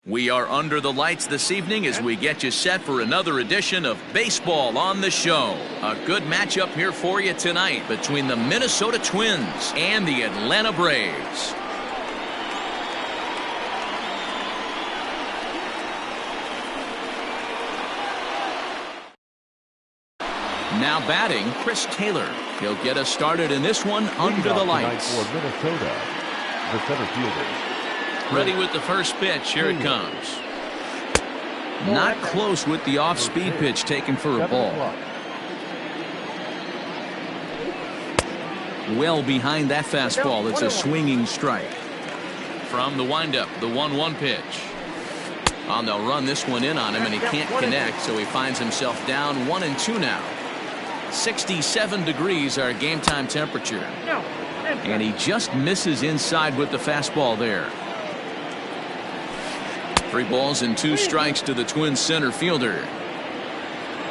We are under the lights this evening as we get you set for another edition of Baseball on the Show. A good matchup here for you tonight between the Minnesota Twins and the Atlanta Braves. Now batting, Chris Taylor. He'll get us started in this one under the lights. For Minnesota, the center fielder. Ready with the first pitch. Here it comes. Not close with the off-speed pitch taken for a ball. Well behind that fastball. It's a swinging strike. From the windup, the 1-1 pitch. Oh, they'll run this one in on him, and he can't connect, so he finds himself down 1-2 now. 67 degrees our game time temperature. And he just misses inside with the fastball there. 3 balls and 2 strikes to the Twins center fielder.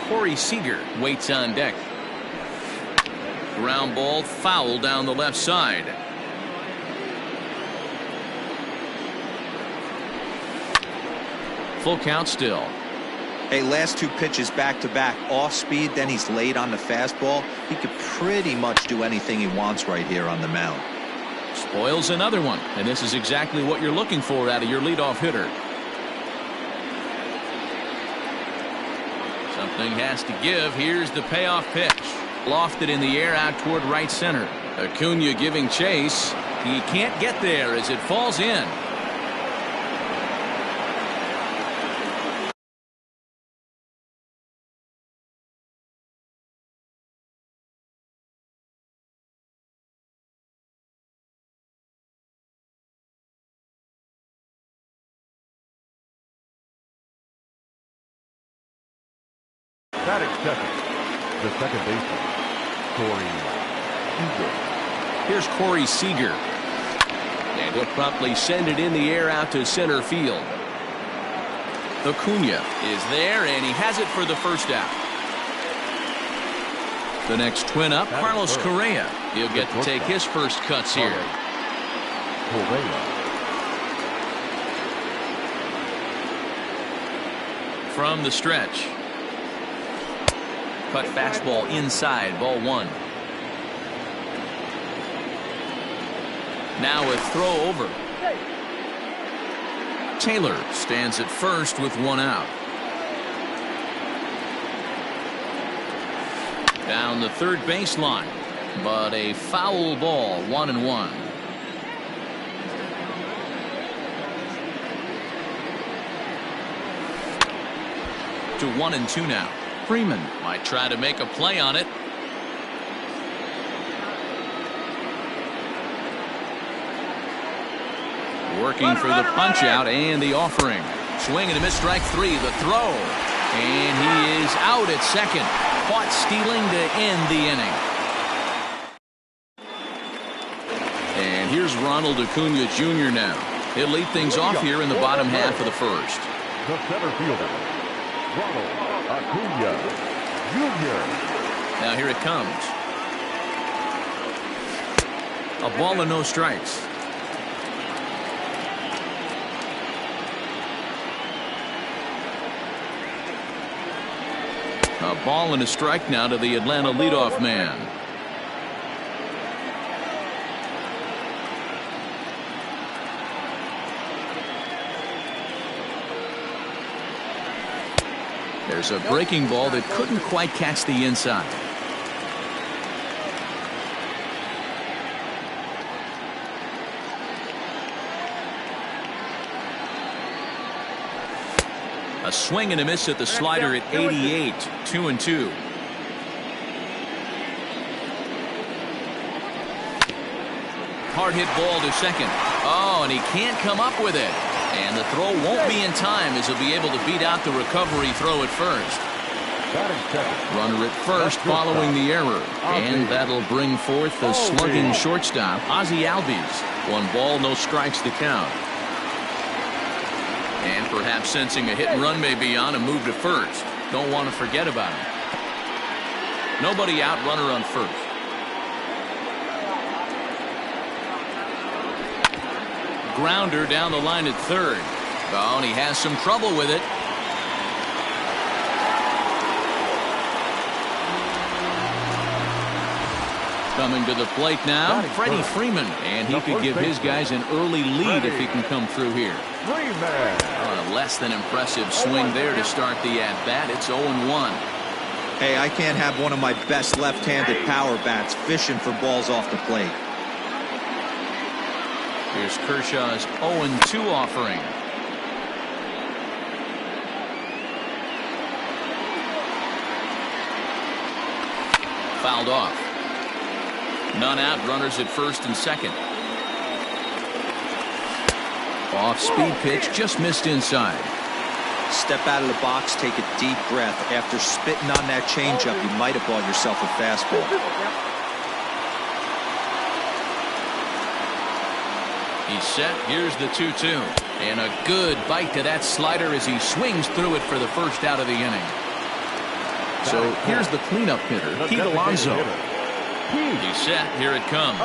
Corey Seager waits on deck. Ground ball foul down the left side. Full count still. Hey, last 2 pitches back to back, off speed, then he's laid on the fastball. He could pretty much do anything he wants right here on the mound. Spoils another one, and this is exactly what you're looking for out of your leadoff hitter. Something has to give. Here's the payoff pitch. Lofted in the air out toward right center. Acuna giving chase. He can't get there as it falls in. Batting second, the second baseman, Corey Seager. Here's Corey Seager. And he'll promptly send it in the air out to center field. Acuna is there, and he has it for the first out. The next twin up, Carlos Correa. He'll get to take his first cuts here. Correa. From the stretch. Cut fastball inside, ball 1. Now a throw over. Taylor stands at first with 1 out. Down the third baseline, but a foul ball, 1-1. To 1-2 now. Freeman might try to make a play on it. Working for the punch out and the offering. Swing and a miss, strike 3. The throw. And he is out at second. Caught stealing to end the inning. And here's Ronald Acuna Jr. now. He'll lead things off here in the bottom half of the first. The center fielder, Ronald Acuna Jr. Now here it comes. A ball and no strikes. A ball and a strike now to the Atlanta leadoff man. There's a breaking ball that couldn't quite catch the inside. A swing and a miss at the slider at 88, 2-2. Hard hit ball to second. Oh, and he can't come up with it. And the throw won't be in time as he'll be able to beat out the recovery throw at first. Runner at first following the error. And that'll bring forth the slugging shortstop, Ozzie Albies. 1 ball, no strikes to count. And perhaps sensing a hit and run may be on, a move to first. Don't want to forget about him. Nobody out, runner on first. Grounder down the line at third. Oh, and he has some trouble with it. Coming to the plate now, Freddie Freeman. And he could give his guys an early lead if he can come through here. Oh, a less than impressive swing there to start the at-bat. It's 0-1. Hey, I can't have one of my best left-handed power bats fishing for balls off the plate. Here's Kershaw's 0-2 offering. Fouled off. None out, runners at first and second. Off-speed pitch, just missed inside. Step out of the box, take a deep breath. After spitting on that changeup, you might have bought yourself a fastball. He's set. Here's the 2-2. And a good bite to that slider as he swings through it for the first out of the inning. So here's the cleanup hitter, Pete Alonso. He's set. Here it comes.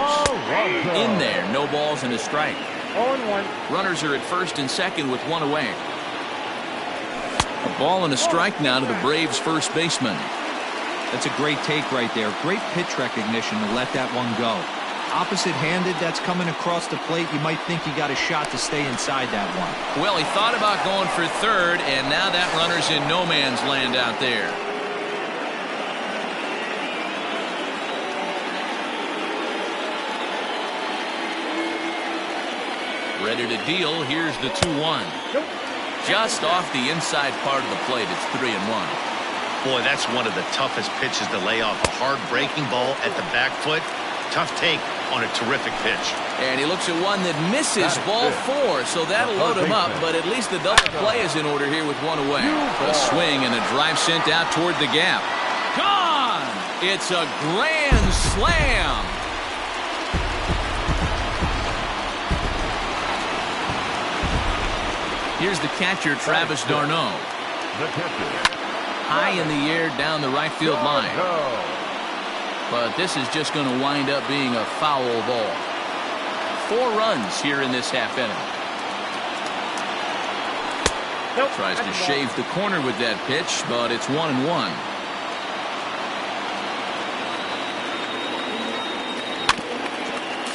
In there. No balls and a strike. 0-1. Runners are at first and second with one away. A ball and a strike now to the Braves' first baseman. That's a great take right there. Great pitch recognition to let that one go. Opposite-handed, that's coming across the plate. You might think he got a shot to stay inside that one. Well, he thought about going for third, and now that runner's in no man's land out there. Ready to deal. Here's the 2-1. Just off the inside part of the plate. It's 3-1. Boy, that's one of the toughest pitches to lay off. A hard breaking ball at the back foot. Tough take on a terrific pitch. And he looks at one that misses ball 4, so that'll load him up, but at least the double play is in order here with one away. A swing and a drive sent out toward the gap. Gone! It's a grand slam. Here's the catcher, Travis d'Arnaud. High in the air down the right field line. But this is just going to wind up being a foul ball. 4 runs here in this half inning. Tries to shave the corner with that pitch, but it's 1-1.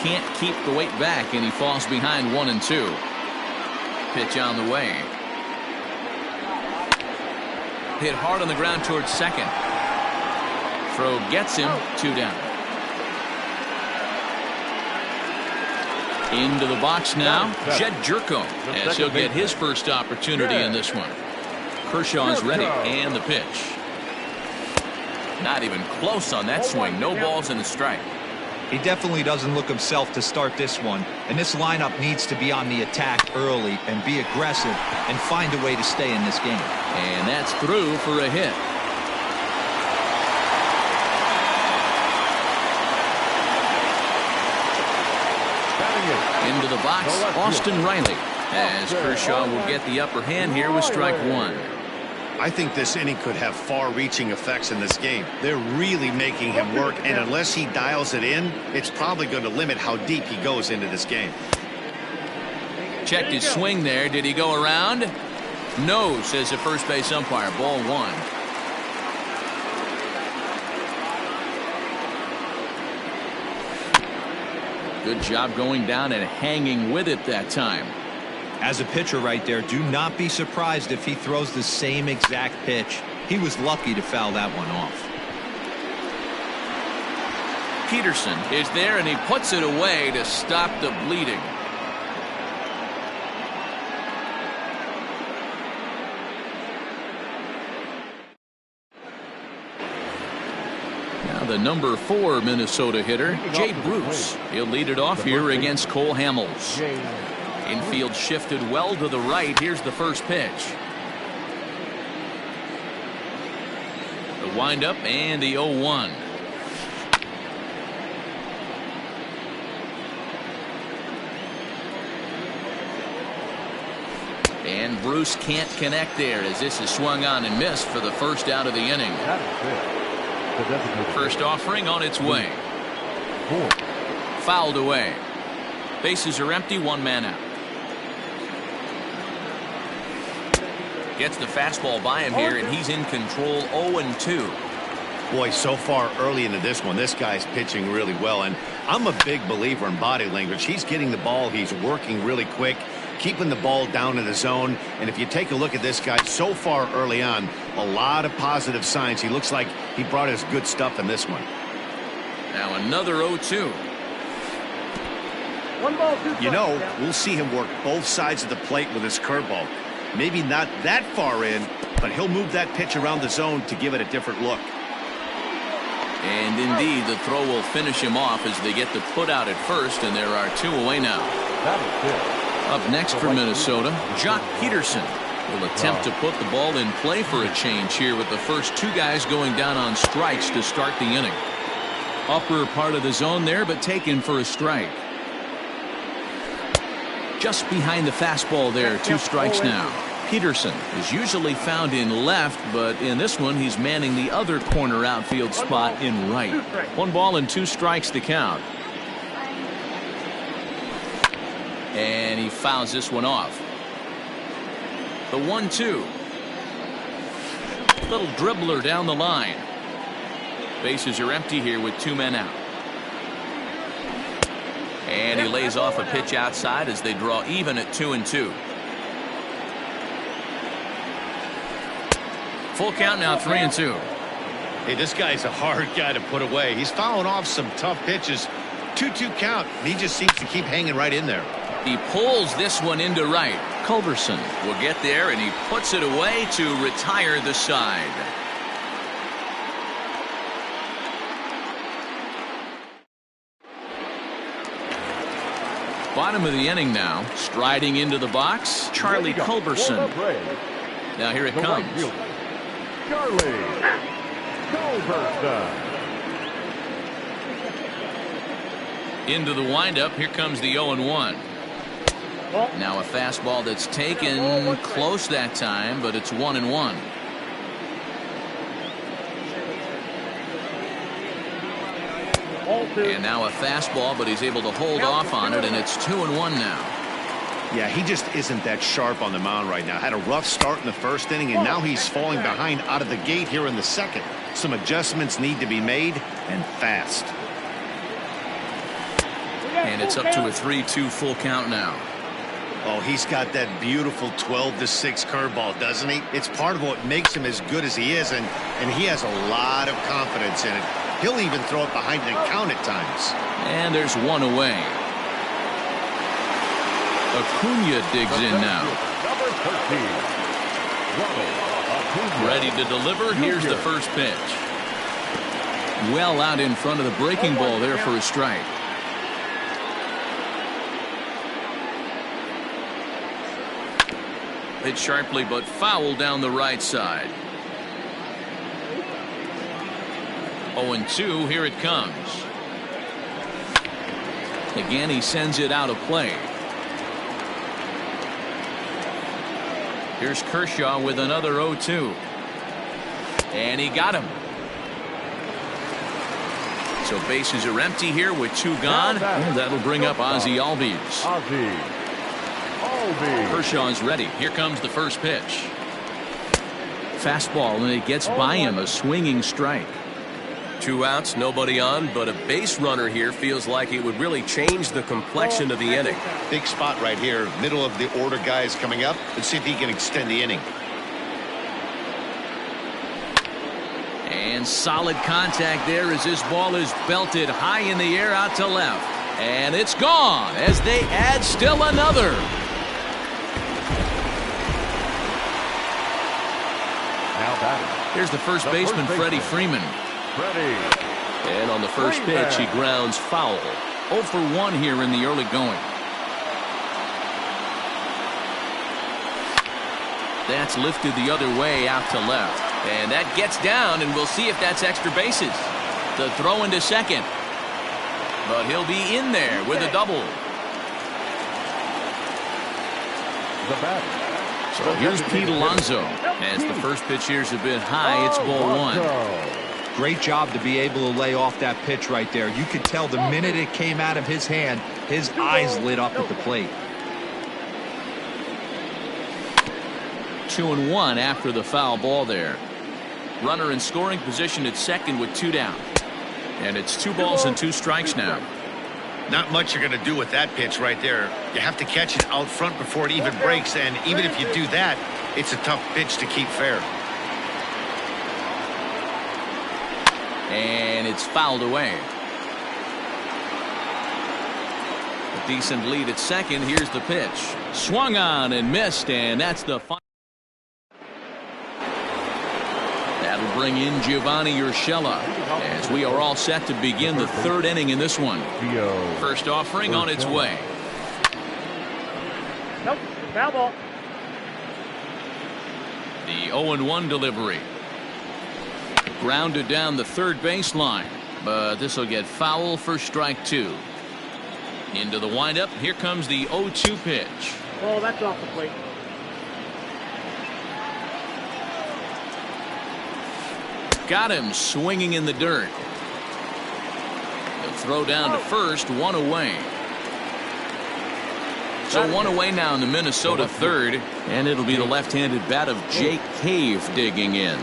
Can't keep the weight back, and he falls behind 1-2. Pitch on the way. Hit hard on the ground towards second. Throw gets him. 2 down. Into the box now, Jed Jerko, as he'll get his first opportunity in this one. Kershaw's ready, and the pitch. Not even close on that swing. No balls and a strike. He definitely doesn't look himself to start this one, and this lineup needs to be on the attack early and be aggressive and find a way to stay in this game. And that's through for a hit. Into the box, Austin Riley, as Kershaw will get the upper hand here with strike 1. I think this inning could have far-reaching effects in this game. They're really making him work, and unless he dials it in, it's probably going to limit how deep he goes into this game. Checked his swing there. Did he go around? No, says the first base umpire. Ball 1. Good job going down and hanging with it that time. As a pitcher right there, do not be surprised if he throws the same exact pitch. He was lucky to foul that one off. Peterson is there, and he puts it away to stop the bleeding. Now the number 4 Minnesota hitter, Jay Bruce. He'll lead it off here against Cole Hamels. Infield shifted well to the right. Here's the first pitch. The windup and the 0-1. And Bruce can't connect there as this is swung on and missed for the first out of the inning. First offering on its way. Fouled away. Bases are empty, 1 man out. Gets the fastball by him here, and he's in control. 0-2. Boy, so far early into this one, this guy's pitching really well, and I'm a big believer in body language. He's getting the ball, he's working really quick, keeping the ball down in the zone, and if you take a look at this guy so far early on, a lot of positive signs. He looks like he brought his good stuff in this one. Now another 0-2. You know, we'll see him work both sides of the plate with his curveball. Maybe not that far in, but he'll move that pitch around the zone to give it a different look. And indeed, the throw will finish him off as they get the put out at first, and there are 2 away now. Up next for Minnesota, Jock Peterson will attempt to put the ball in play for a change here with the first 2 guys going down on strikes to start the inning. Upper part of the zone there, but taken for a strike. Just behind the fastball there, 2 strikes now. Peterson is usually found in left, but in this one he's manning the other corner outfield spot in right. 1 ball and 2 strikes to count. And he fouls this one off. The 1-2. Little dribbler down the line. Bases are empty here with 2 men out. And he lays off a pitch outside as they draw even at 2-2. Full count now, 3-2. Hey, this guy's a hard guy to put away. He's fouling off some tough pitches. 2-2 count, and he just seems to keep hanging right in there. He pulls this one into right. Culberson will get there, and he puts it away to retire the side. Bottom of the inning now. Striding into the box, Charlie Culberson. Now here it comes. Charlie Culberson. Into the windup. Here comes the 0-1. Now a fastball that's taken close that time, but it's 1-1. And now a fastball, but he's able to hold off on it, and it's 2-1 now. Yeah, he just isn't that sharp on the mound right now. Had a rough start in the first inning, and now he's falling behind out of the gate here in the second. Some adjustments need to be made, and fast. And it's up to a 3-2 full count now. Oh, he's got that beautiful 12-6 curveball, doesn't he? It's part of what makes him as good as he is, and he has a lot of confidence in it. He'll even throw it behind the count at times. And there's 1 away. Acuna digs in now. Number 13. Acuna. Ready to deliver. Here's the first pitch. Well out in front of the breaking ball there for a strike. Hit sharply but foul down the right side. 0-2. Here it comes. Again, he sends it out of play. Here's Kershaw with another 0-2. And he got him. So bases are empty here with 2 gone. And that'll bring up Ozzie Albies. Kershaw's ready. Here comes the first pitch. Fastball, and it gets by him, a swinging strike. 2 outs, nobody on, but a base runner here feels like it would really change the complexion of the inning. Big spot right here, middle of the order guys coming up. Let's see if he can extend the inning. And solid contact there as this ball is belted high in the air out to left. And it's gone as they add still another. Here's the first baseman, Freddie Freeman. And on the first pitch, he grounds foul. 0 for 1 here in the early going. That's lifted the other way out to left. And that gets down, and we'll see if that's extra bases. The throw into second. But he'll be in there with a double. So here's Pete Alonso. As the first pitch here's a bit high, it's ball 1. Great job to be able to lay off that pitch right there. You could tell the minute it came out of his hand, his eyes lit up at the plate. 2-1 after the foul ball there. Runner in scoring position at second with 2 down. And it's 2 balls and 2 strikes now. Not much you're going to do with that pitch right there. You have to catch it out front before it even breaks, and even if you do that, it's a tough pitch to keep fair. And it's fouled away. A decent lead at second. Here's the pitch. Swung on and missed, and that's the final. That'll bring in Giovanni Urshela as we are all set to begin the 3rd inning in this one. First offering on its way. Nope, foul ball. The 0-1 delivery. Grounded down the 3rd baseline, but this will get foul for strike 2. Into the windup. Here comes the 0-2 pitch. Oh, that's off the plate. Got him swinging in the dirt. The throw down to first, 1 away. So 1 away now in the Minnesota 3rd, and it'll be the left-handed bat of Jake Cave digging in.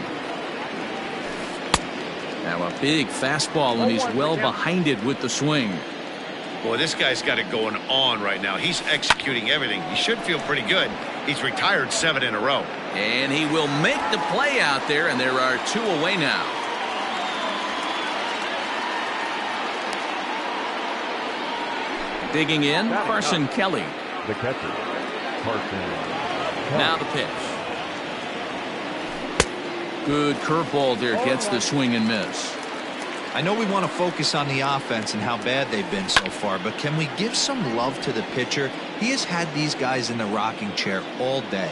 Now a big fastball, and he's well behind it with the swing. Boy, this guy's got it going on right now. He's executing everything. He should feel pretty good. He's retired 7 in a row. And he will make the play out there, and there are 2 away now. Digging in, Carson Kelly. The catcher, Carson. Now the pitch. Good curveball there, gets the swing and miss. I know we want to focus on the offense and how bad they've been so far, but can we give some love to the pitcher? He has had these guys in the rocking chair all day.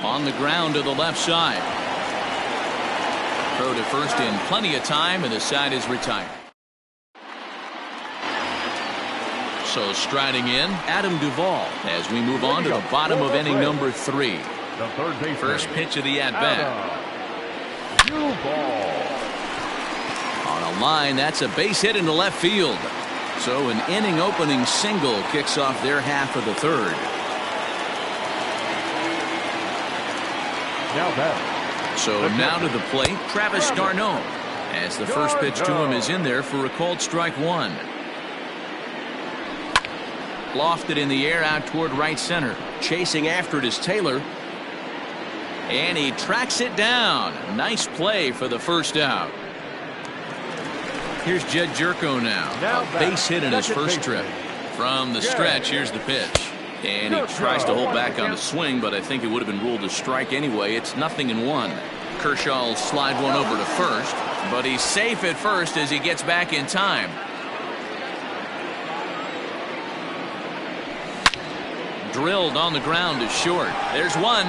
On the ground to the left side. Throw to first in plenty of time, and the side is retired. So striding in, Adam Duvall as we move on to the bottom of inning number 3. The 3rd baseman. First pitch of the at-bat. On a line, that's a base hit into left field. So an inning-opening single kicks off their half of the 3rd. Now that. So now to the plate, Travis d'Arnaud, as the first pitch to him is in there for a called strike 1. Lofted in the air out toward right center. Chasing after it is Taylor. And he tracks it down. Nice play for the first out. Here's Jed Jerko now. A base hit in his first trip. From the stretch, here's the pitch. And he tries to hold back on the swing, but I think it would have been ruled a strike anyway. It's 0-1. Kershaw will slide one over to first, but he's safe at first as he gets back in time. Drilled on the ground to short. There's one.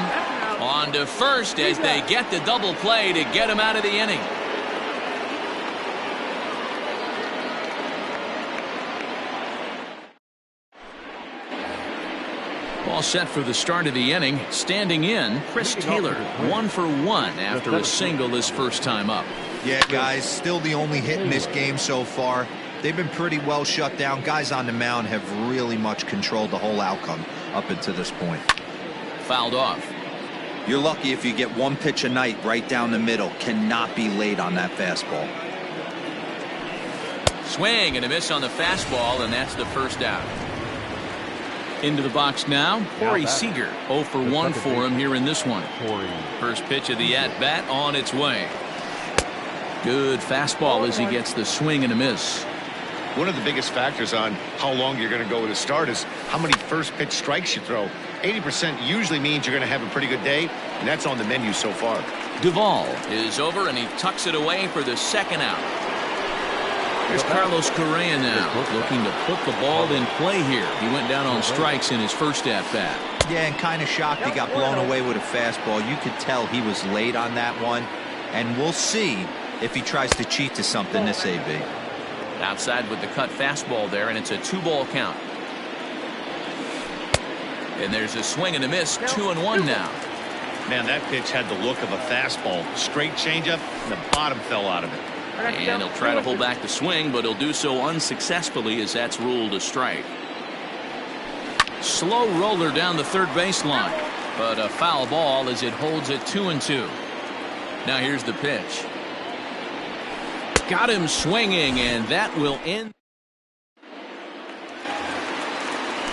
On to first as they get the double play to get him out of the inning. All set for the start of the inning. Standing in, Chris Taylor, 1 for 1 after a single his first time up. Yeah, guys, still the only hit in this game so far. They've been pretty well shut down. Guys on the mound have really much controlled the whole outcome up until this point. Fouled off. You're lucky if you get one pitch a night right down the middle. Cannot be late on that fastball. Swing and a miss on the fastball, and that's the first out. Into the box now, Corey Seager. 0 for 1 for him here in this one. First pitch of the at-bat on its way. Good fastball as he gets the swing and a miss. One of the biggest factors on how long you're going to go with a start is how many first pitch strikes you throw. 80% usually means you're going to have a pretty good day, and that's on the menu so far. Duvall is over, and he tucks it away for the second out. Here's Carlos Correa now, looking to put the ball in play here. He went down on strikes in his first at-bat. Yeah, and kind of shocked he got blown away with a fastball. You could tell he was late on that one, and we'll see if he tries to cheat to something this AB. Outside with the cut fastball there, and it's a 2-ball count. And there's a swing and a miss, 2-1 now. Man, that pitch had the look of a fastball. Straight changeup, and the bottom fell out of it. And he'll try to hold back the swing, but he'll do so unsuccessfully as that's ruled a strike. slow roller down the third baseline, but a foul ball as it holds it 2-2. Now here's the pitch. Got him swinging, and that will end.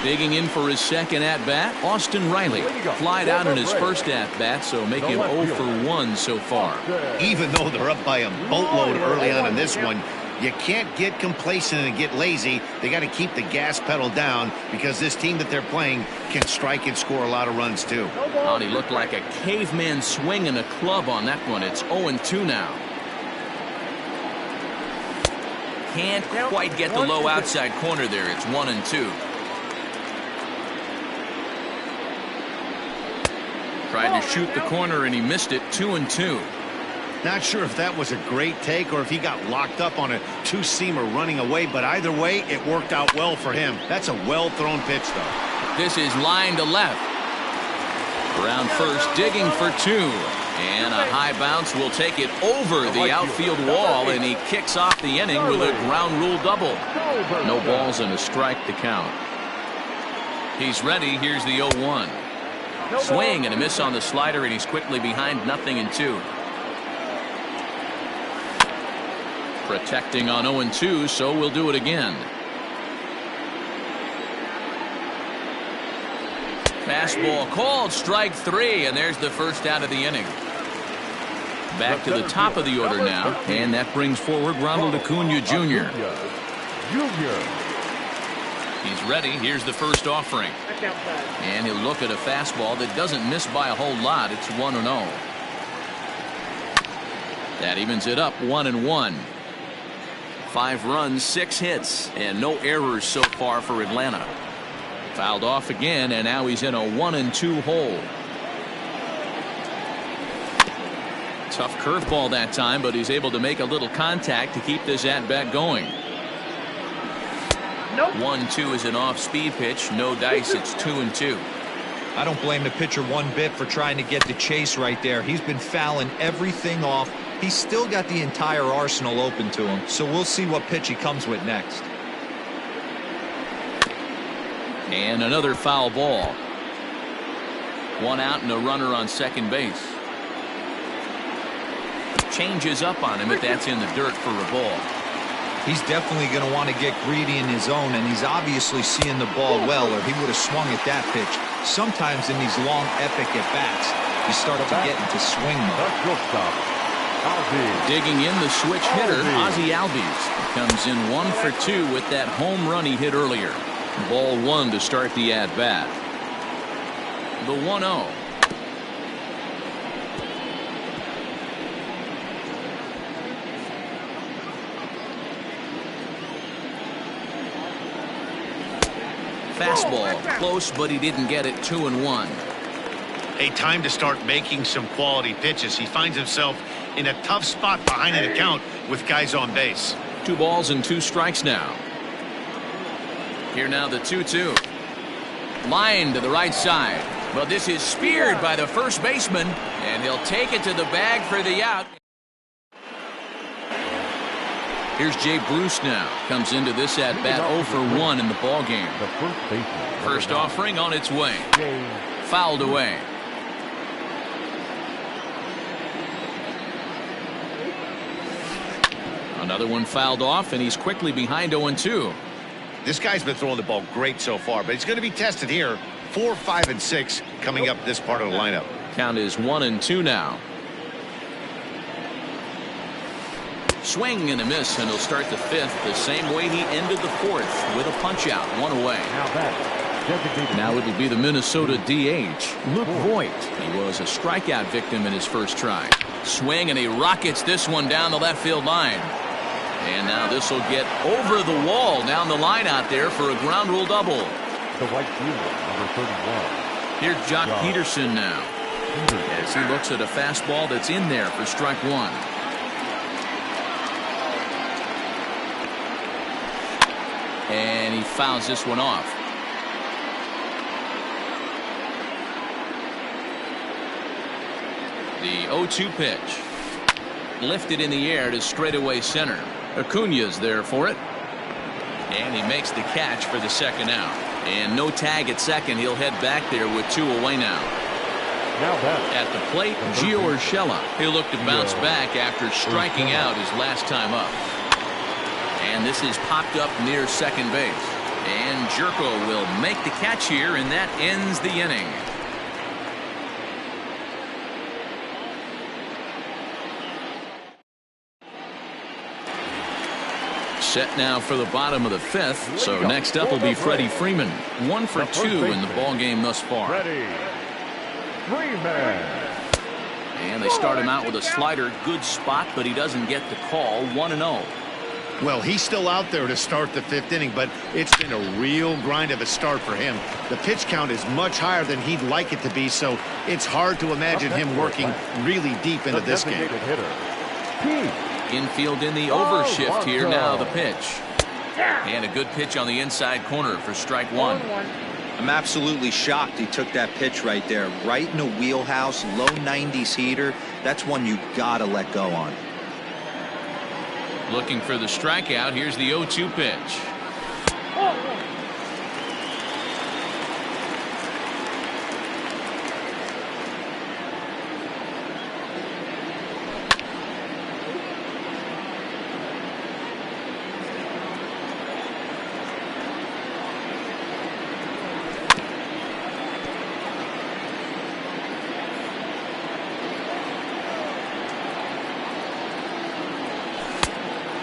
Digging in for his second at-bat, Austin Riley. Flied out in his first at-bat, so make him 0 for 1 so far. Even though they're up by a boatload early on in this one, you can't get complacent and get lazy. They got to keep the gas pedal down because this team that they're playing can strike and score a lot of runs too. Oh, he looked like a caveman swinging a club on that one. It's 0-2 now. Can't quite get the low outside corner there. It's 1-2. Tried to shoot the corner and he missed it. 2-2. Not sure if that was a great take or if he got locked up on a two-seamer running away, but either way, it worked out well for him. That's a well-thrown pitch, though. This is line to left. Around first, digging for 2. And a high bounce will take it over the outfield wall, and he kicks off the inning with a ground rule double. No balls and a strike to count. He's ready. Here's the 0-1. Swing and a miss on the slider, and he's quickly behind 0-2. Protecting on 0-2, so we'll do it again. Fastball called, strike 3, and there's the first out of the inning. Back to the top of the order now, and that brings forward Ronald Acuna Jr. He's ready. Here's the first offering. And he'll look at a fastball that doesn't miss by a whole lot. It's 1-0. That evens it up 1-1. 5 runs, 6 hits, and no errors so far for Atlanta. Fouled off again, and now he's in a 1-2 hole. Tough curveball that time, but he's able to make a little contact to keep this at-bat going. 1-2 is an off-speed pitch. No dice. It's 2-2. I don't blame the pitcher one bit for trying to get the chase right there. He's been fouling everything off. He's still got the entire arsenal open to him, so we'll see what pitch he comes with next. And another foul ball. 1 out and a runner on second base. Changes up on him, but that's in the dirt for a ball. He's definitely going to want to get greedy in his own, and he's obviously seeing the ball well, or he would have swung at that pitch. Sometimes in these long, epic at-bats, you start to get into swing mode. Digging in, the switch hitter, Ozzie Albies. Comes in 1 for 2 with that home run he hit earlier. Ball 1 to start the at-bat. The 1-0. Fastball close, but he didn't get it. 2-1. A time to start making some quality pitches. He finds himself in a tough spot behind an account with guys on base. 2 balls and 2 strikes now. Here now the 2-2. Line to the right side, but this is speared by the first baseman, and he'll take it to the bag for the out. Here's Jay Bruce now. Comes into this at-bat 0 for 1 in the ball game. First offering on its way. Fouled away. Another one fouled off, and he's quickly behind 0-2. This guy's been throwing the ball great so far, but he's going to be tested here. 4, 5, and 6 coming up this part of the lineup. Count is 1-2 now. Swing and a miss, and he'll start the 5th the same way he ended the 4th with a punch out. 1 away. Now it'll be the Minnesota DH, Luke Voigt. He was a strikeout victim in his first try. Swing, and he rockets this one down the left field line. And now this will get over the wall down the line out there for a ground rule double. The right fielder, number 31. Here's Jock Peterson now, as he looks at a fastball that's in there for strike 1. And he fouls this one off. The 0-2 pitch. Lifted in the air to straightaway center. Acuna's there for it. And he makes the catch for the second out. And no tag at second. He'll head back there with 2 away now. Now batting. At the plate, Gio Urshela. He'll look to bounce back after striking out his last time up. And this is popped up near second base. And Jerko will make the catch here, and that ends the inning. Set now for the bottom of the 5th. So next up will be Freddie Freeman. 1 for 2 in the ball game thus far. Freddie Freeman. And they start him out with a slider. Good spot, but he doesn't get the call. 1-0. Well, he's still out there to start the 5th inning, but it's been a real grind of a start for him. The pitch count is much higher than he'd like it to be, so it's hard to imagine him working really deep into this game. Infield in the overshift here. Now the pitch. And a good pitch on the inside corner for strike 1. I'm absolutely shocked he took that pitch right there. Right in the wheelhouse, low 90s heater. That's one you gotta let go on. Looking for the strikeout. Here's the 0-2 pitch.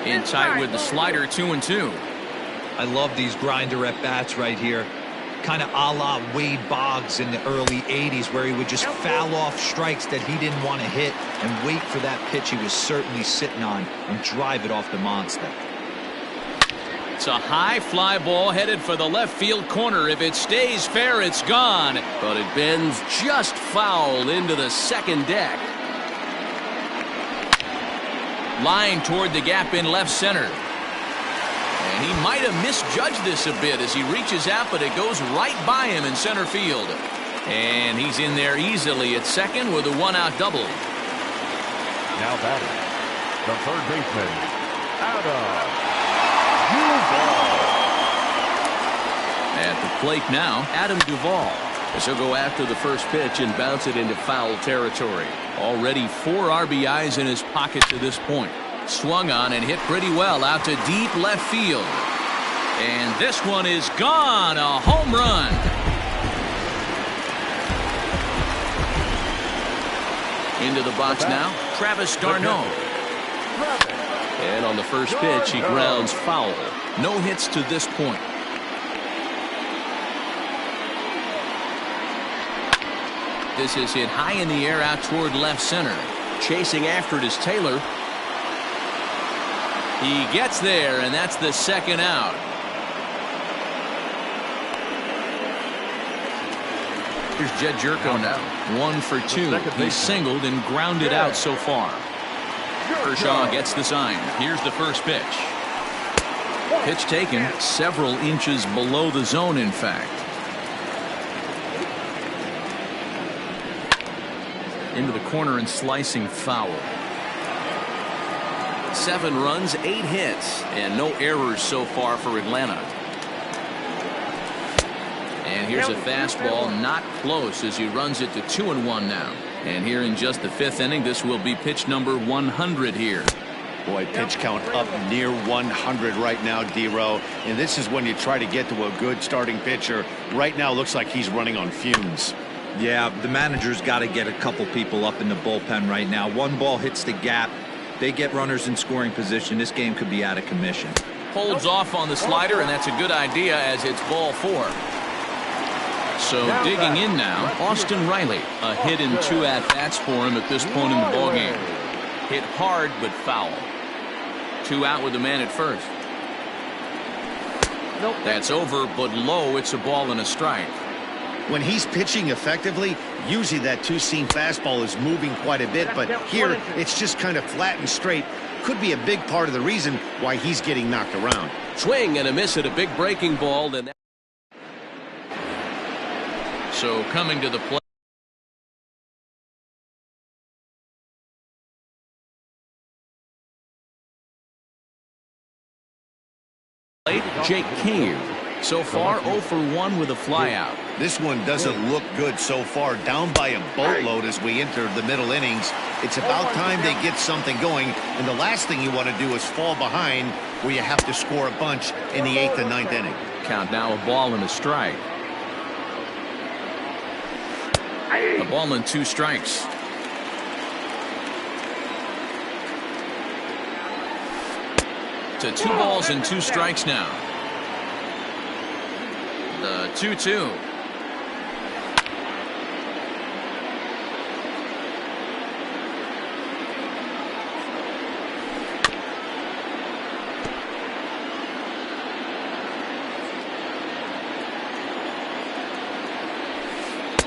In tight with the slider, 2-2. I love these grinder at bats right here. Kind of a la Wade Boggs in the early 80s, where he would just foul off strikes that he didn't want to hit and wait for that pitch he was certainly sitting on and drive it off the monster. It's a high fly ball headed for the left field corner. If it stays fair, it's gone. But it bends just foul into the second deck. Line toward the gap in left center. And he might have misjudged this a bit as he reaches out, but it goes right by him in center field. And he's in there easily at second with a 1-out double. Now batting, the third baseman, Adam Duvall. At the plate now, Adam Duvall. As he'll go after the first pitch and bounce it into foul territory. Already 4 RBIs in his pocket to this point. Swung on and hit pretty well out to deep left field. And this one is gone. A home run. Into the box now, Travis d'Arnaud. And on the first pitch, he grounds foul. No hits to this point. This is hit high in the air out toward left center. Chasing after it is Taylor. He gets there, and that's the second out. Here's Jed Jerko now. 1 for 2. He's singled and grounded out so far. Kershaw gets the sign. Here's the first pitch. Pitch taken several inches below the zone, in fact. Into the corner and slicing foul. 7 runs, 8 hits, and no errors so far for Atlanta. And here's a fastball, not close, as he runs it to 2-1 now. And here in just the 5th inning, this will be pitch number 100 here. Boy, pitch count up near 100 right now, D-Row. And this is when you try to get to a good starting pitcher. Right now, looks like he's running on fumes. Yeah, the manager's got to get a couple people up in the bullpen right now. One ball hits the gap. They get runners in scoring position. This game could be out of commission. Holds off on the slider, and that's a good idea as it's ball 4. So digging in now, Austin Riley. A hit in 2 at-bats for him at this point in the ballgame. Hit hard, but foul. 2 out with the man at first. That's over, but low. It's a ball and a strike. When he's pitching effectively, usually that 2-seam fastball is moving quite a bit, but here it's just kind of flat and straight. Could be a big part of the reason why he's getting knocked around. Swing and a miss at a big breaking ball. Then So coming to the plate. Jake Cave. So far, 0 for 1 with a flyout. This one doesn't look good so far. Down by a boatload as we enter the middle innings. It's about time they get something going. And the last thing you want to do is fall behind where you have to score a bunch in the 8th and 9th inning. Count now, a ball and a strike. A ball and 2 strikes. To 2 balls and 2 strikes now. The 2-2.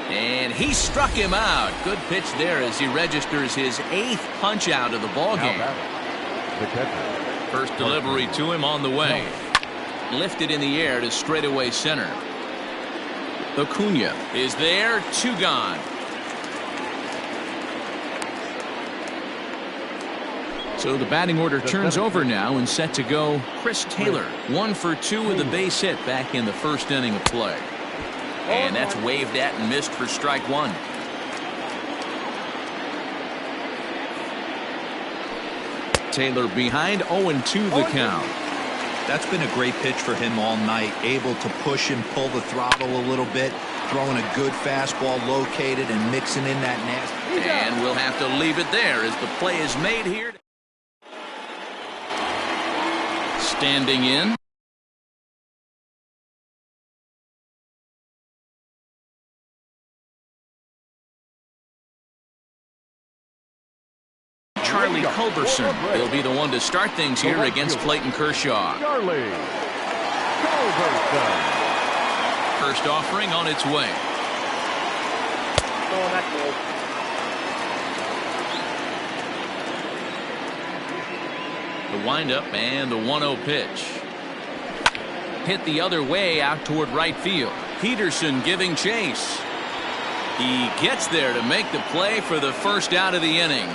And he struck him out. Good pitch there as he registers his 8th punch out of the ball game. First delivery to him on the way. Lifted in the air to straightaway center. Acuna is there, 2 gone. So the batting order turns over now and set to go Chris Taylor. 1 for 2 with a base hit back in the first inning of play. And that's waved at and missed for strike 1. Taylor behind, 0-2 the count. That's been a great pitch for him all night. Able to push and pull the throttle a little bit. Throwing a good fastball located and mixing in that nasty. And we'll have to leave it there as the play is made here. Standing in. Charlie Culberson. He'll be the one to start things here against Clayton Kershaw. Charlie Culberson. First offering on its way. Oh, that's low. The windup and the 1-0 pitch. Hit the other way out toward right field. Peterson giving chase. He gets there to make the play for the first out of the inning.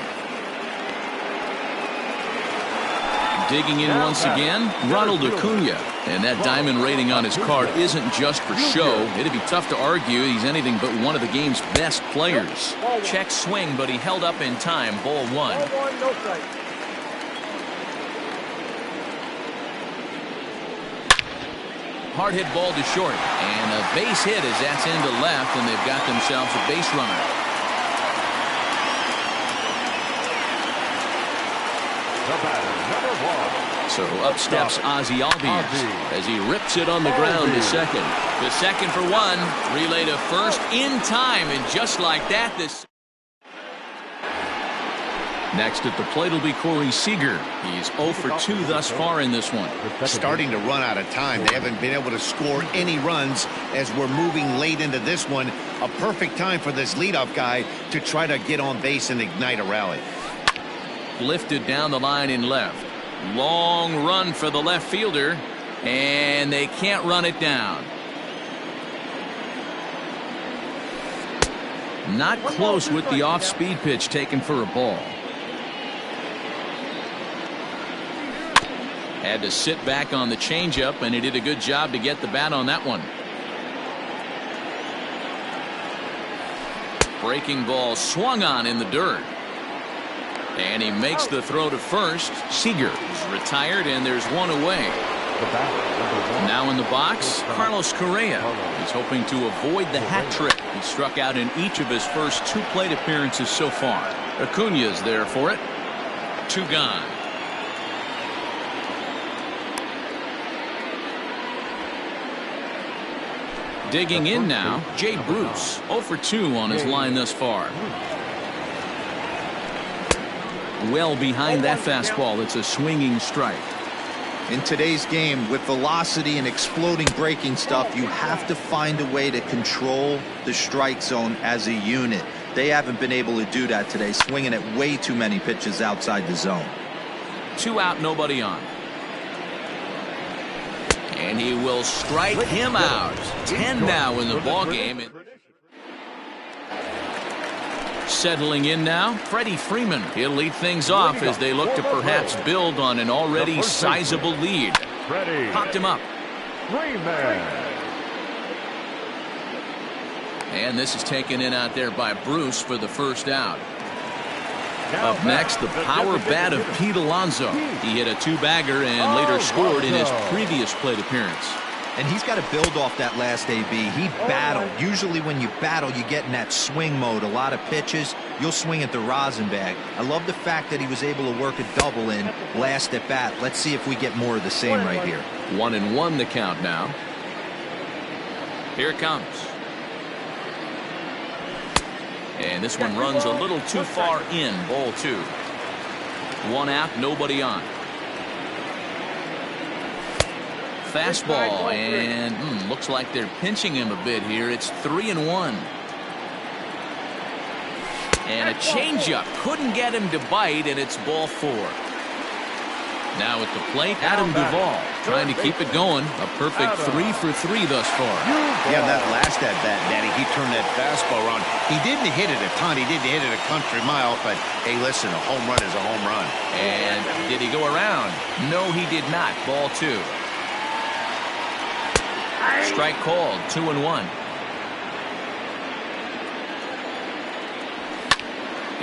Digging in once again, Ronald Acuna. And that diamond rating on his card isn't just for show. It'd be tough to argue he's anything but one of the game's best players. Check swing, but he held up in time. Ball 1. Ball 1, no strike. Hard hit ball to short. And a base hit as that's into left, and they've got themselves a base runner. The batter, number 1. So up steps Ozzie Albies as he rips it on the ground to second. To second for 1. Relay to first in time, and just like that, this. Next at the plate will be Corey Seager. He's 0 for 2 thus far in this one. Starting to run out of time. They haven't been able to score any runs as we're moving late into this one. A perfect time for this leadoff guy to try to get on base and ignite a rally. Lifted down the line in left. Long run for the left fielder, and they can't run it down. Not close with the off-speed pitch taken for a ball. Had to sit back on the changeup, and he did a good job to get the bat on that one. Breaking ball swung on in the dirt. And he makes the throw to first. Seager is retired, and there's one away. Now in the box, Carlos Correa. He's hoping to avoid the hat trick. He struck out in each of his first 2 plate appearances so far. Acuna's there for it. 2 gone. Digging in now, Jay Bruce. 0 for 2 on his line thus far. Well behind that fastball. It's a swinging strike. In today's game, with velocity and exploding breaking stuff, you have to find a way to control the strike zone as a unit. They haven't been able to do that today, swinging at way too many pitches outside the zone. 2 out, nobody on. And he will strike him out. 10 now in the ball game. Settling in now, Freddie Freeman. He'll lead things off as they look to perhaps build on an already sizable lead. Popped him up. Freeman. And this is taken in out there by Bruce for the first out. Up next, the power bat of Pete Alonso. He hit a two-bagger and later scored in his previous plate appearance. And he's got to build off that last AB. He battled. Usually when you battle, you get in that swing mode. A lot of pitches, you'll swing at the rosin bag. I love the fact that he was able to work a double in last at bat. Let's see if we get more of the same right here. 1-1 the count now. Here it comes. And this one runs a little too far in. Ball 2. 1 out, nobody on. Fastball, and looks like they're pinching him a bit here. It's 3-1. And a changeup. Couldn't get him to bite, and it's ball 4. Now at the plate, Adam Duvall trying to keep it going. A perfect 3 for 3 thus far. Yeah, that last at bat, Danny, he turned that fastball around. He didn't hit it a ton. He didn't hit it a country mile, but hey, listen, a home run is a home run. And did he go around? No, he did not. Ball 2. Strike called. 2-1.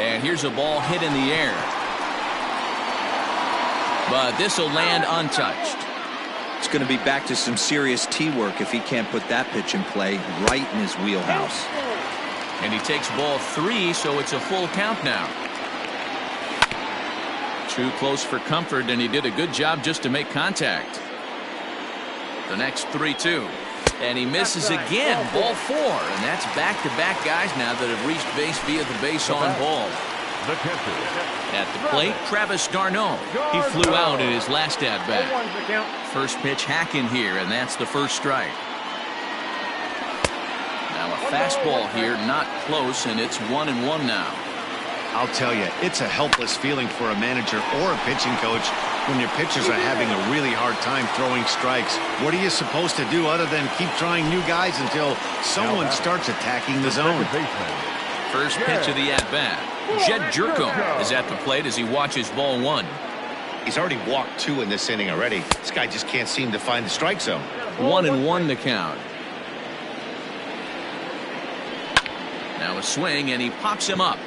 And here's a ball hit in the air. But this will land untouched. It's going to be back to some serious tee work if he can't put that pitch in play right in his wheelhouse. And he takes ball 3, so it's a full count now. Too close for comfort, and he did a good job just to make contact. The next 3-2. And he misses again. Ball 4. And that's back-to-back guys now that have reached base via the base on ball. At the plate, Travis d'Arnaud. He flew out in his last at-bat. First pitch hack in here, and that's the first strike. Now a fastball here, not close, and it's 1-1 now. I'll tell you, it's a helpless feeling for a manager or a pitching coach when your pitchers are having a really hard time throwing strikes. What are you supposed to do other than keep trying new guys until someone starts attacking the zone? First pitch of the at-bat. Jed Jerko is at the plate as he watches ball 1. He's already walked 2 in this inning already. This guy just can't seem to find the strike zone. 1-1 the count. Now a swing, and he pops him up.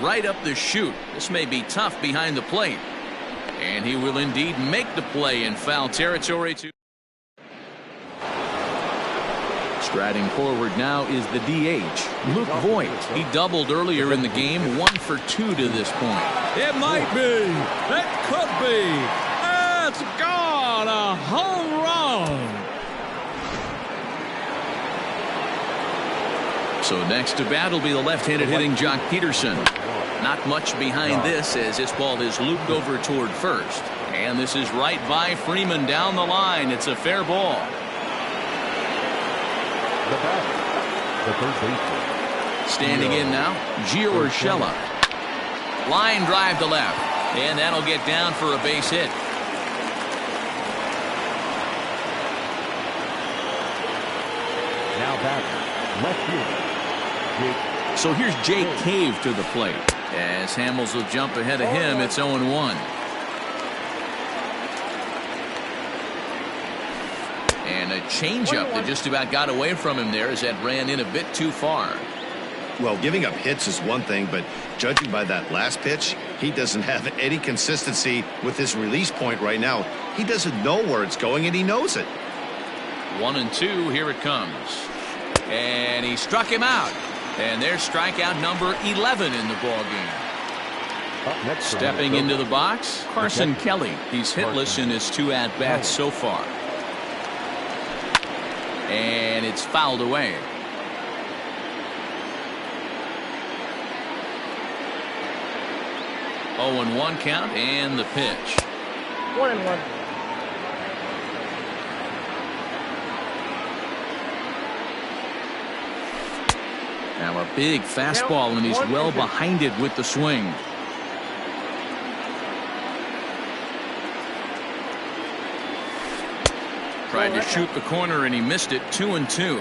Right up the chute. This may be tough behind the plate. And he will indeed make the play in foul territory. Striding forward now is the DH, Luke Voigt. He doubled earlier in the game, 1 for 2 to this point. It might be. It could be. It's gone. A home run. So next to bat will be the left-handed hitting Jock Peterson. Not much behind this as this ball is looped over toward first. And this is right by Freeman down the line. It's a fair ball. The third baseman. Standing in now, Gio Urshela. Line drive to left. And that'll get down for a base hit. Now back, left fielder. So here's Jake Cave to the plate. As Hamels will jump ahead of him, it's 0-1. And a changeup that just about got away from him there as that ran in a bit too far. Well, giving up hits is one thing, but judging by that last pitch, he doesn't have any consistency with his release point right now. He doesn't know where it's going, and he knows it. 1-2, here it comes. And he struck him out. And there's strikeout number 11 in the ballgame. Stepping into the box, Carson Kelly. He's hitless in his 2 at-bats so far. And it's fouled away. Oh, and 1 count, and the pitch. 1-1. Now a big fastball, and he's well behind it with the swing. Tried to shoot the corner, and he missed it. 2-2.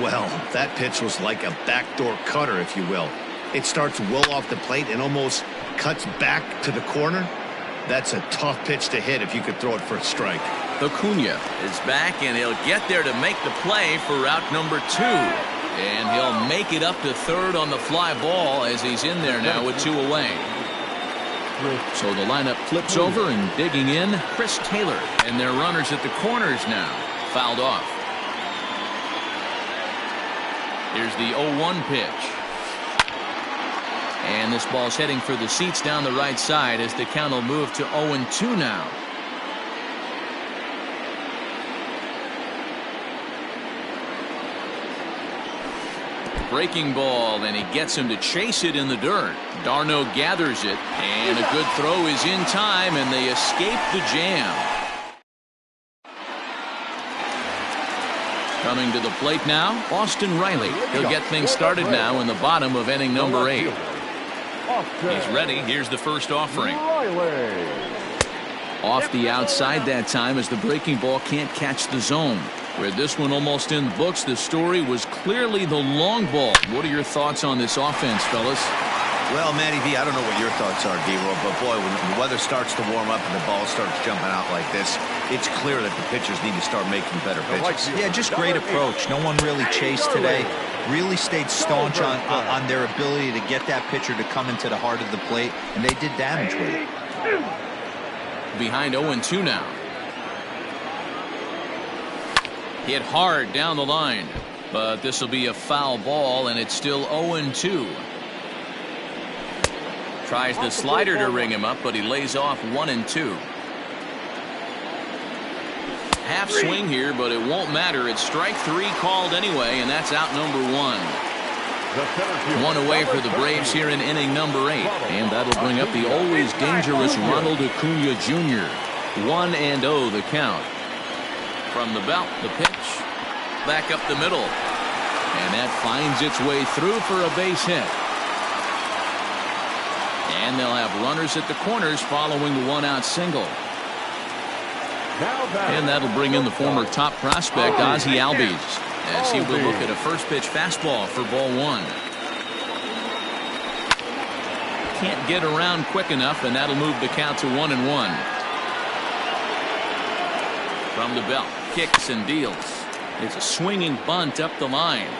Well, that pitch was like a backdoor cutter, if you will. It starts well off the plate and almost cuts back to the corner. That's a tough pitch to hit if you could throw it for a strike. Acuna is back, and he'll get there to make the play for route number 2. And he'll make it up to third on the fly ball as he's in there now with 2 away. So the lineup flips over, and digging in, Chris Taylor. And their runners at the corners now. Fouled off. Here's the 0-1 pitch. And this ball's heading for the seats down the right side as the count will move to 0-2 now. Breaking ball, and he gets him to chase it in the dirt. Darno gathers it, and a good throw is in time, and they escape the jam. Coming to the plate now, Austin Riley. He'll get things started now in the bottom of inning number 8. He's ready. Here's the first offering. Off the outside that time as the breaking ball can't catch the zone. With this one almost in the books, the story was clearly the long ball. What are your thoughts on this offense, fellas? Well, Matty V, I don't know what your thoughts are, D-Roll, but boy, when the weather starts to warm up and the ball starts jumping out like this, it's clear that the pitchers need to start making better pitches. Yeah, just great approach. No one really chased today. Really stayed staunch on their ability to get that pitcher to come into the heart of the plate, and they did damage with it. Behind 0-2 now. Hit hard down the line, but this will be a foul ball, and it's still 0-2. Tries the slider to ring him up, but he lays off 1-2. Half swing here, but it won't matter. It's strike 3 called anyway, and that's out number 1. 1 away for the Braves here in inning number 8, and that'll bring up the always dangerous Ronald Acuna Jr. 1-0 the count. From the belt, the pitch, back up the middle, and that finds its way through for a base hit. And they'll have runners at the corners following the 1-out single. And that'll bring in the former top prospect Ozzie Albies as he will look at a first pitch fastball for ball 1. Can't get around quick enough, and that'll move the count to 1-1. From the belt, kicks and deals. It's a swinging bunt up the line.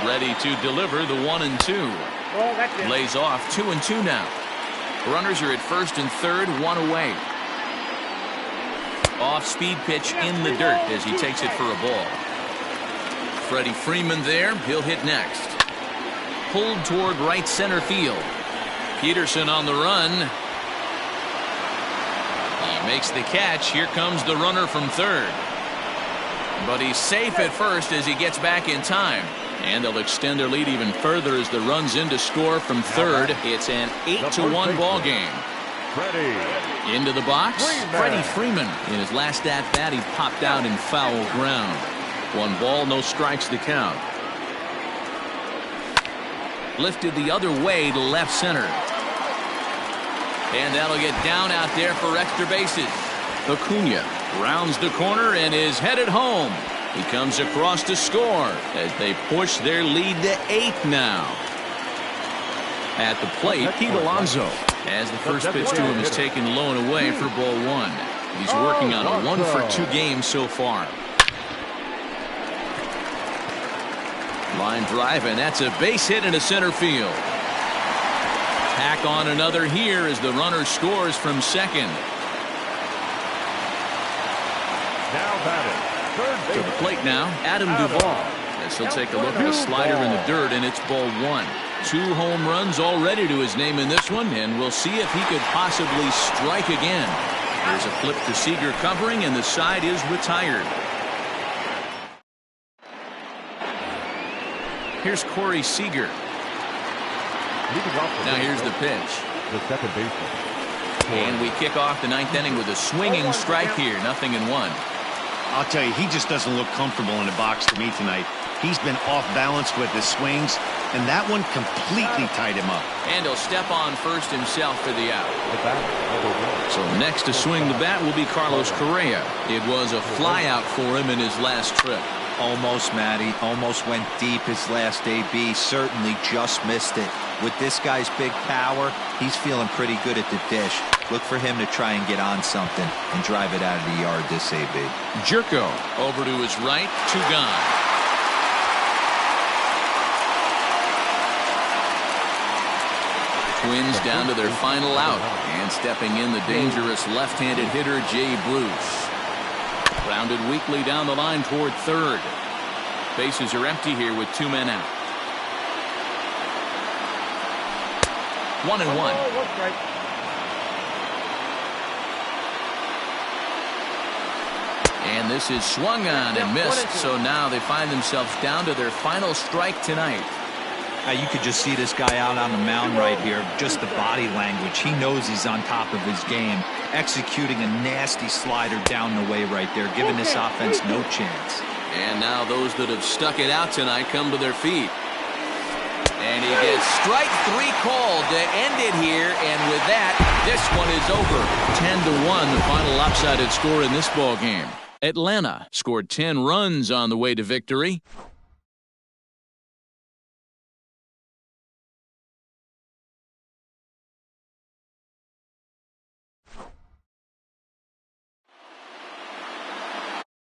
Ready to deliver the 1-2. Lays off 2-2 now. Runners are at first and third, 1 away. Off-speed pitch in the dirt as he takes it for a ball. Freddie Freeman there. He'll hit next. Pulled toward right center field. Peterson on the run. He makes the catch. Here comes the runner from third. But he's safe at first as he gets back in time. And they'll extend their lead even further as the run's in to score from third. It's an 8-1 ball game. Into the box, Freddie Freeman. In his last at-bat, he popped out in foul ground. 1 ball, no strikes to count. Lifted the other way to left center. And that'll get down out there for extra bases. Acuna rounds the corner and is headed home. He comes across to score as they push their lead to 8 now. At the plate, Pete Alonso, as the first pitch to him is taken low and away for ball 1. He's working on a 1-for-2 game so far. Line drive, and that's a base hit into center field. Tack on another here as the runner scores from second. Now batting. To the plate now, Adam Duvall. As he'll take a look at a slider in the dirt, and it's ball 1. 2 home runs already to his name in this one, and we'll see if he could possibly strike again. There's a flip to Seager covering, and the side is retired. Here's Corey Seager. Now here's the pitch. The second baseman. And we kick off the 9th inning with a swinging strike here, 0-1. I'll tell you, he just doesn't look comfortable in the box to me tonight. He's been off balance with his swings, and that one completely tied him up. And he'll step on first himself for the out. So next to swing the bat will be Carlos Correa. It was a fly out for him in his last trip. Almost, Matty. Almost went deep his last AB. Certainly just missed it. With this guy's big power, he's feeling pretty good at the dish. Look for him to try and get on something and drive it out of the yard this AB. Jerko over to his right, 2 gone. Twins down to their final out, and stepping in the dangerous left-handed hitter Jay Bruce. Grounded weakly down the line toward third. Bases are empty here with 2 men out. 1-1. And this is swung on and missed, so now they find themselves down to their final strike tonight. Now you could just see this guy out on the mound right here. Just the body language. He knows he's on top of his game. Executing a nasty slider down the way right there, giving this offense no chance. And now those that have stuck it out tonight come to their feet. And he gets strike 3 called to end it here. And with that, this one is over. 10-1, the final lopsided score in this ball game. Atlanta scored 10 runs on the way to victory.